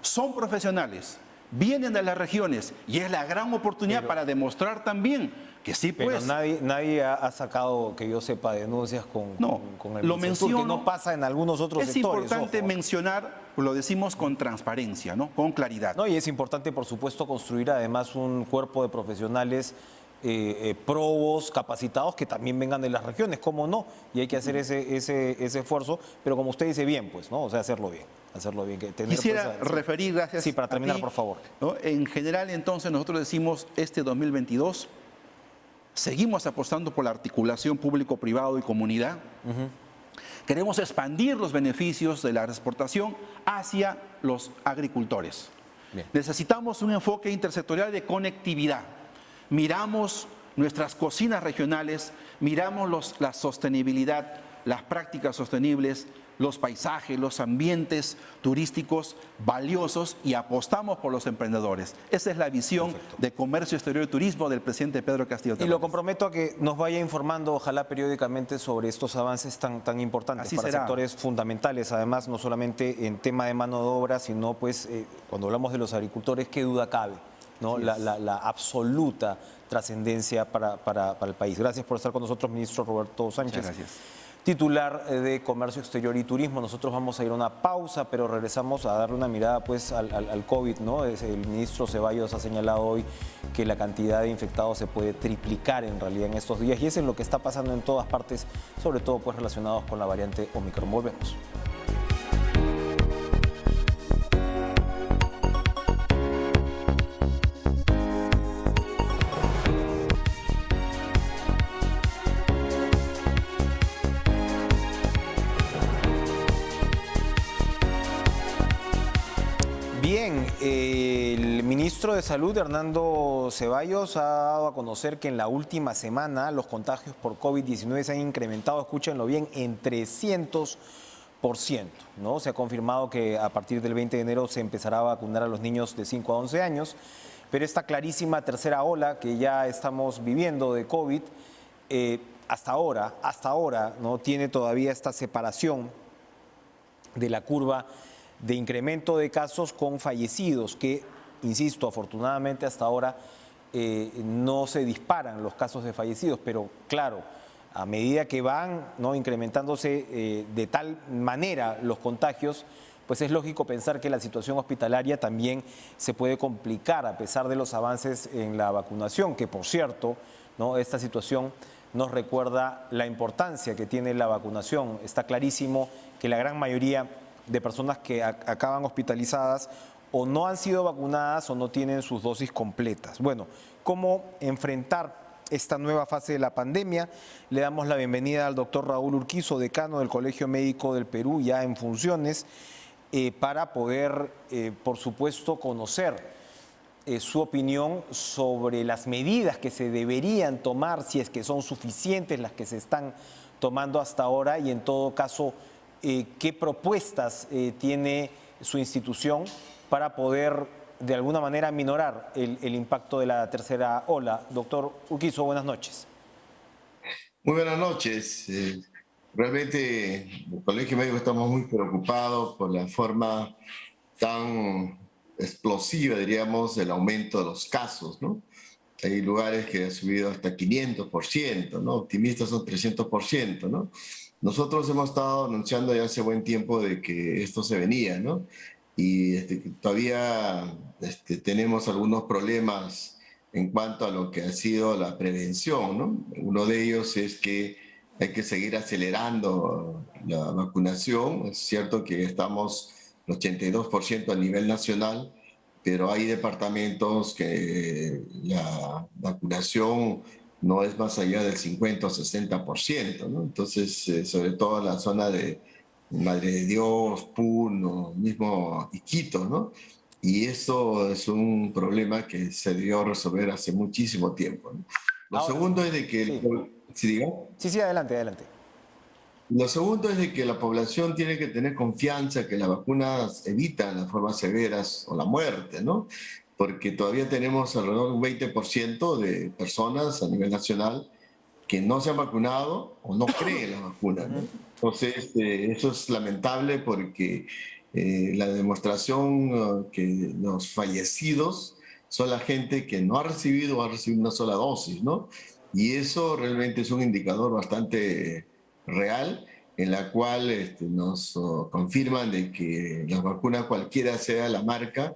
son profesionales, vienen de las regiones y es la gran oportunidad para demostrar también que sí, pues. Pero nadie ha sacado, que yo sepa, denuncias con el lo Minsur, menciono, que no pasa en algunos otros sectores. Es importante mencionar, lo decimos con transparencia, ¿no?, con claridad. No, y es importante, por supuesto, construir además un cuerpo de profesionales probos, capacitados, que también vengan de las regiones, ¿cómo no? Y hay que hacer ese esfuerzo, pero como usted dice, bien, pues, ¿no? O sea, hacerlo bien. Que tener, Quisiera pues, referir, gracias. Sí, para terminar, a ti, por favor. ¿no? En general, entonces, nosotros decimos, este 2022, seguimos apostando por la articulación público-privado y comunidad. Queremos expandir los beneficios de la exportación hacia los agricultores. Bien. Necesitamos un enfoque intersectorial de conectividad. Miramos nuestras cocinas regionales, miramos la sostenibilidad, las prácticas sostenibles, los paisajes, los ambientes turísticos valiosos y apostamos por los emprendedores. Esa es la visión de comercio exterior y turismo del presidente Pedro Castillo Terrones. Y lo comprometo a que nos vaya informando, ojalá periódicamente, sobre estos avances tan importantes. Así para será. Sectores fundamentales, además, no solamente en tema de mano de obra, sino, pues, cuando hablamos de los agricultores, qué duda cabe, ¿no? La absoluta trascendencia para el país. Gracias por estar con nosotros, ministro Roberto Sánchez. Muchas gracias. Titular de Comercio Exterior y Turismo. Nosotros vamos a ir a una pausa, pero regresamos a darle una mirada, pues, al COVID, ¿no? El ministro Ceballos ha señalado hoy que la cantidad de infectados se puede triplicar en realidad en estos días, y eso es lo que está pasando en todas partes, sobre todo, pues, relacionados con la variante Omicron. Volvemos. Bien, el ministro de Salud, Hernando Ceballos, ha dado a conocer que en la última semana los contagios por COVID-19 se han incrementado, escúchenlo bien, en 300%, ¿no? Se ha confirmado que a partir del 20 de enero se empezará a vacunar a los niños de 5 a 11 años, pero esta clarísima tercera ola que ya estamos viviendo de COVID, hasta ahora, ¿no? Tiene todavía esta separación de la curva de incremento de casos con fallecidos, que, insisto, afortunadamente hasta ahora no se disparan los casos de fallecidos, pero claro, a medida que van, ¿no?, incrementándose de tal manera los contagios, pues es lógico pensar que la situación hospitalaria también se puede complicar a pesar de los avances en la vacunación, que por cierto, ¿no?, esta situación nos recuerda la importancia que tiene la vacunación. Está clarísimo que la gran mayoría de personas que acaban hospitalizadas o no han sido vacunadas o no tienen sus dosis completas. Bueno, ¿cómo enfrentar esta nueva fase de la pandemia? Le damos la bienvenida al doctor Raúl Urquizo, decano del Colegio Médico del Perú, ya en funciones, para poder, por supuesto, conocer su opinión sobre las medidas que se deberían tomar, si es que son suficientes las que se están tomando hasta ahora, y en todo caso, qué propuestas tiene su institución para poder de alguna manera minorar el impacto de la tercera ola. Doctor Urquizo, buenas noches. Muy buenas noches. Realmente en el Colegio Médico estamos muy preocupados por la forma tan explosiva, diríamos, del aumento de los casos, ¿no? Hay lugares que han subido hasta 500%, ¿no? Optimistas son 300%, ¿no? Nosotros hemos estado anunciando ya hace buen tiempo de que esto se venía, ¿no? Y todavía tenemos algunos problemas en cuanto a lo que ha sido la prevención, ¿no? Uno de ellos es que hay que seguir acelerando la vacunación. Es cierto que estamos el 82% a nivel nacional, pero hay departamentos que la vacunación no es más allá del 50 o 60%, ¿no? Entonces, sobre todo en la zona de Madre de Dios, Puno, mismo Iquitos, ¿no? Y esto es un problema que se debió resolver hace muchísimo tiempo, ¿no? Lo segundo es de que... Sí. ¿Sí, diga? Sí, adelante, adelante. Lo segundo es de que la población tiene que tener confianza que las vacunas evitan las formas severas o la muerte, ¿no? Porque todavía tenemos alrededor de un 20% de personas a nivel nacional que no se han vacunado o no creen en las vacunas, ¿no? Entonces, eso es lamentable porque la demostración que los fallecidos son la gente que no ha recibido o ha recibido una sola dosis, ¿no? Y eso realmente es un indicador bastante real en la cual nos confirman de que las vacunas, cualquiera sea la marca,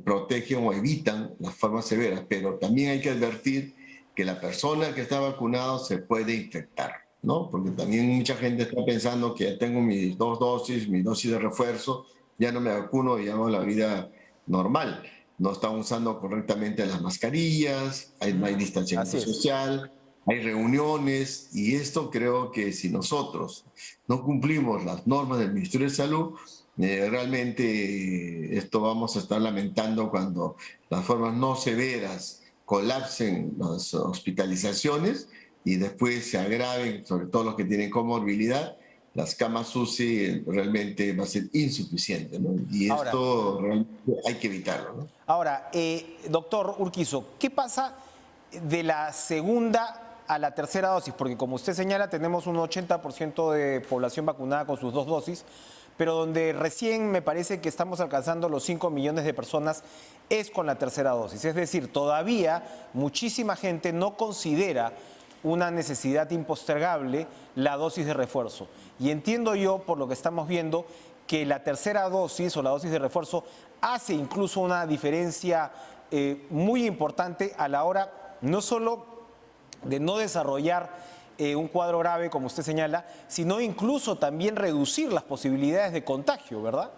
protegen o evitan las formas severas, pero también hay que advertir que la persona que está vacunada se puede infectar, ¿no? Porque también mucha gente está pensando que ya tengo mis 2 dosis, mi dosis de refuerzo, ya no me vacuno y hago la vida normal. No están usando correctamente las mascarillas, no hay distanciamiento social, hay reuniones, y esto creo que si nosotros no cumplimos las normas del Ministerio de Salud, realmente esto vamos a estar lamentando cuando las formas no severas colapsen las hospitalizaciones y después se agraven, sobre todo los que tienen comorbilidad. Las camas UCI realmente va a ser insuficiente, ¿no? Y ahora, esto realmente hay que evitarlo, ¿no? Ahora, doctor Urquizo, ¿qué pasa de la segunda a la tercera dosis? Porque como usted señala, tenemos un 80% de población vacunada con sus 2 dosis, pero donde recién me parece que estamos alcanzando los 5 millones de personas es con la tercera dosis. Es decir, todavía muchísima gente no considera una necesidad impostergable la dosis de refuerzo. Y entiendo yo, por lo que estamos viendo, que la tercera dosis o la dosis de refuerzo hace incluso una diferencia muy importante a la hora no solo de no desarrollar un cuadro grave, como usted señala, sino incluso también reducir las posibilidades de contagio, ¿verdad?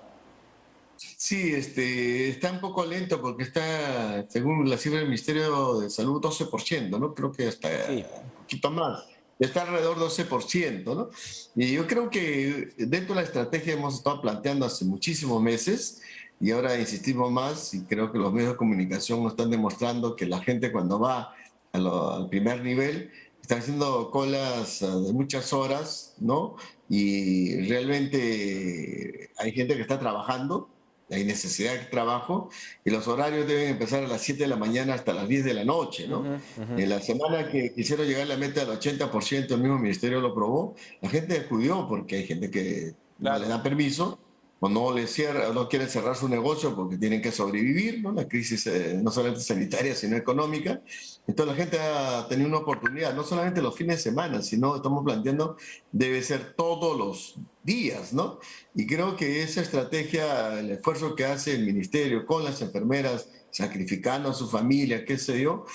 Sí, está un poco lento porque está, según la cifra del Ministerio de Salud, 12%, ¿no? Creo que está un poquito más. Está alrededor del 12%, ¿no? Y yo creo que dentro de la estrategia hemos estado planteando hace muchísimos meses y ahora insistimos más, y creo que los medios de comunicación nos están demostrando que la gente cuando va al primer nivel está haciendo colas de muchas horas, ¿no? Y realmente hay gente que está trabajando, hay necesidad de trabajo, y los horarios deben empezar a las 7 de la mañana hasta las 10 de la noche, ¿no? En la semana que quisieron llegar a la meta del 80%, el mismo ministerio lo aprobó, la gente acudió porque hay gente que no le da permiso o no le cierra, no quieren cerrar su negocio porque tienen que sobrevivir, ¿no? La crisis no solamente sanitaria, sino económica. Entonces la gente ha tenido una oportunidad, no solamente los fines de semana, sino estamos planteando, debe ser todos los días, ¿no? Y creo que esa estrategia, el esfuerzo que hace el ministerio con las enfermeras, sacrificando a su familia, qué sé yo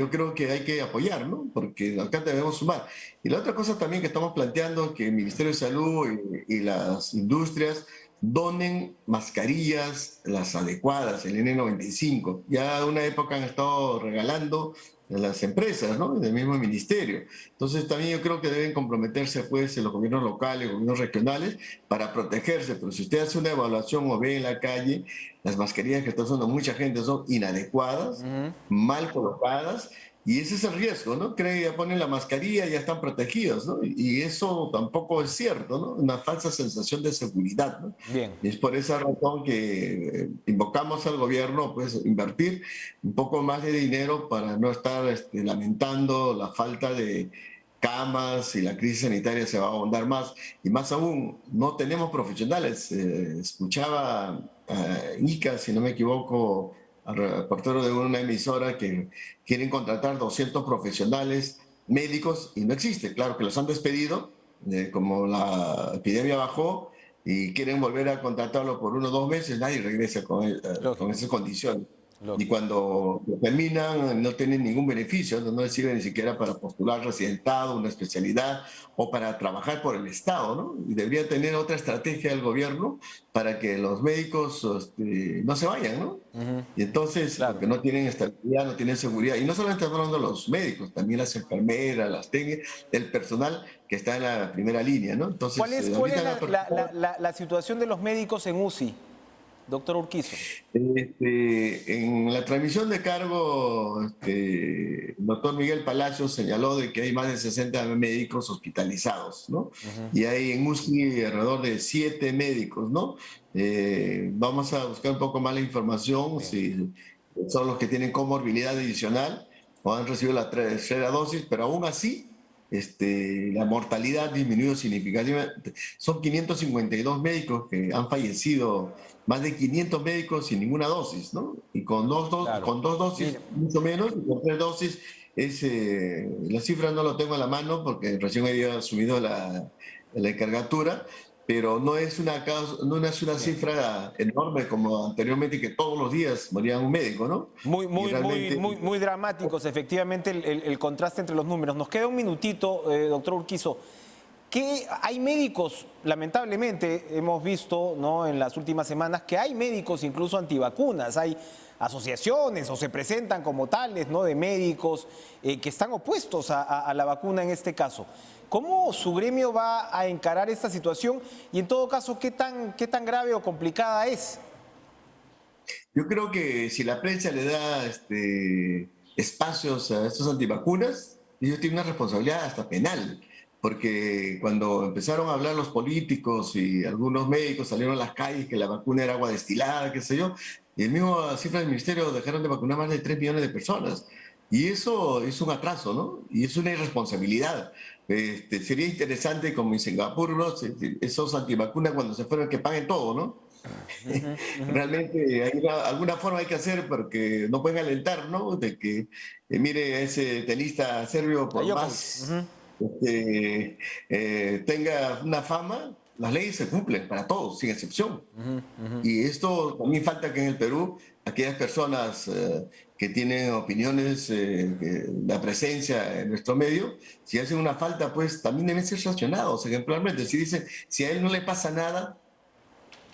creo que hay que apoyar, ¿no? Porque acá debemos sumar. Y la otra cosa también que estamos planteando es que el Ministerio de Salud y las industrias donen mascarillas, las adecuadas, el N95. Ya una época han estado regalando a las empresas, ¿no? Del mismo ministerio. Entonces también yo creo que deben comprometerse pues los gobiernos locales, gobiernos regionales para protegerse. Pero si usted hace una evaluación o ve en la calle, las mascarillas que está usando mucha gente son inadecuadas, mal colocadas. Y ese es el riesgo, ¿no? Creen que ya ponen la mascarilla y ya están protegidos, ¿no? Y eso tampoco es cierto, ¿no? Una falsa sensación de seguridad, ¿no? Bien. Y es por esa razón que invocamos al gobierno, pues, invertir un poco más de dinero para no estar lamentando la falta de camas y la crisis sanitaria se va a ahondar más. Y más aún, no tenemos profesionales. Escuchaba a Ica, si no me equivoco, al reportero de una emisora que quieren contratar 200 profesionales médicos y no existe. Claro que los han despedido, como la epidemia bajó y quieren volver a contratarlo por 1 o 2 meses, nadie regresa con esas condiciones. Y cuando terminan no tienen ningún beneficio, no les sirve ni siquiera para postular residentado, una especialidad o para trabajar por el Estado, ¿no? Y debería tener otra estrategia el gobierno para que los médicos no se vayan, ¿no? Y entonces, porque no tienen estabilidad, no tienen seguridad. Y no solamente hablando de los médicos, también las enfermeras, las técnicas, el personal que está en la primera línea, ¿no? Entonces, ¿Cuál es la situación de los médicos en UCI, doctor Urquizo? En la transmisión de cargo, el doctor Miguel Palacios señaló de que hay más de 60 médicos hospitalizados, ¿no? Y hay en UCI alrededor de 7 médicos, ¿no? Vamos a buscar un poco más la información, si son los que tienen comorbilidad adicional o han recibido la tercera dosis, pero aún así la mortalidad ha disminuido significativamente. Son 552 médicos que han fallecido, más de 500 médicos sin ninguna dosis, ¿no? Y con dos dosis, mucho menos, y con 3 dosis, la cifra no lo tengo en la mano porque recién había asumido la encargatura, pero no es una cifra enorme como anteriormente, que todos los días moría un médico, ¿no? Muy dramáticos, efectivamente, el contraste entre los números. Nos queda un minutito, doctor Urquizo. Que hay médicos, lamentablemente, hemos visto, ¿no?, en las últimas semanas, que hay médicos incluso antivacunas, hay asociaciones o se presentan como tales, ¿no?, de médicos que están opuestos a la vacuna en este caso. ¿Cómo su gremio va a encarar esta situación? Y en todo caso, ¿qué tan grave o complicada es? Yo creo que si la prensa le da espacios a estos antivacunas, ellos tienen una responsabilidad hasta penal. Porque cuando empezaron a hablar los políticos y algunos médicos salieron a las calles que la vacuna era agua destilada, qué sé yo, y el mismo cifra del ministerio dejaron de vacunar más de 3 millones de personas. Y eso es un atraso, ¿no? Y es una irresponsabilidad. Sería interesante, como en Singapur, ¿no?, esos antivacunas cuando se fueron que paguen todo, ¿no? Realmente alguna forma hay que hacer porque no pueden alentar, ¿no? De que, mire, a ese tenista serbio, por más tenga una fama, las leyes se cumplen para todos, sin excepción. Y esto también falta que en el Perú, aquellas personas que tienen opiniones, la presencia en nuestro medio, si hacen una falta, pues también deben ser sancionados ejemplarmente. Si dicen, si a él no le pasa nada,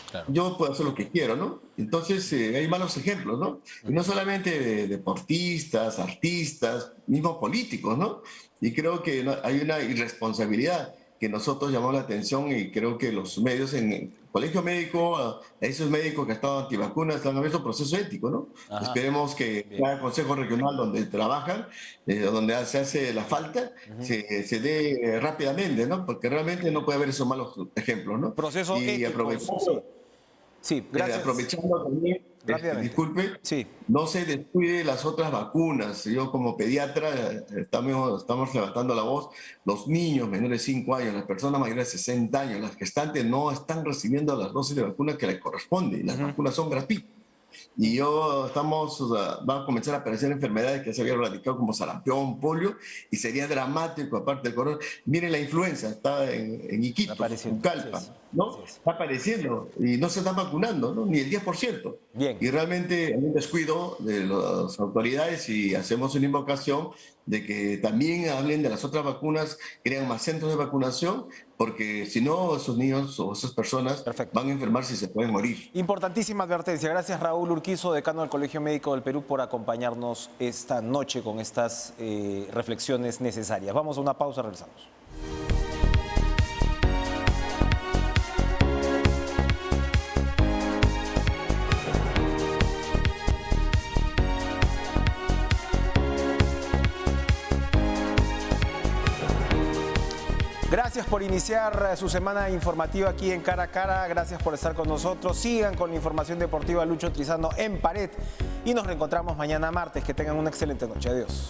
claro, yo puedo hacer lo que quiero, ¿no? Entonces hay malos ejemplos, ¿no? Y no solamente deportistas, artistas, mismos políticos, ¿no? Y creo que hay una irresponsabilidad. que nosotros llamamos la atención y creo que los medios en el Colegio Médico, a esos médicos que estaban antivacunas, están abiertos proceso ético, ¿no? Ajá. Esperemos que cada consejo regional donde trabajan, donde se hace la falta, se dé rápidamente, ¿no? Porque realmente no puede haber esos malos ejemplos, ¿no? Proceso y ético. aprovechando, Sí, gracias. aprovechando también, Rápidamente. disculpe, Sí. no se descuide las otras vacunas. Yo como pediatra estamos levantando la voz. Los niños menores de 5 años, las personas mayores de 60 años, las gestantes no están recibiendo las dosis de vacuna que les corresponde. Las vacunas son gratuitas. Y va a comenzar a aparecer enfermedades que se habían erradicado como sarampión, polio, y sería dramático, aparte del corona. Miren, la influenza está en Iquitos, Apareciendo, Pucallpa, sí, sí. ¿no? Sí, sí. Está apareciendo y no se está vacunando, ¿no? Ni el 10%. Bien. Y realmente hay un descuido de las autoridades y hacemos una invocación de que también hablen de las otras vacunas, crean más centros de vacunación, porque si no, esos niños o esas personas Perfecto. van a enfermarse y se pueden morir. Importantísima advertencia. Gracias, Raúl Urquizo, decano del Colegio Médico del Perú, por acompañarnos esta noche con estas reflexiones necesarias. Vamos a una pausa, regresamos. Gracias por iniciar su semana informativa aquí en Cara a Cara. Gracias por estar con nosotros. Sigan con la información deportiva. Lucho Trizano en Pared. Y nos reencontramos mañana martes. Que tengan una excelente noche. Adiós.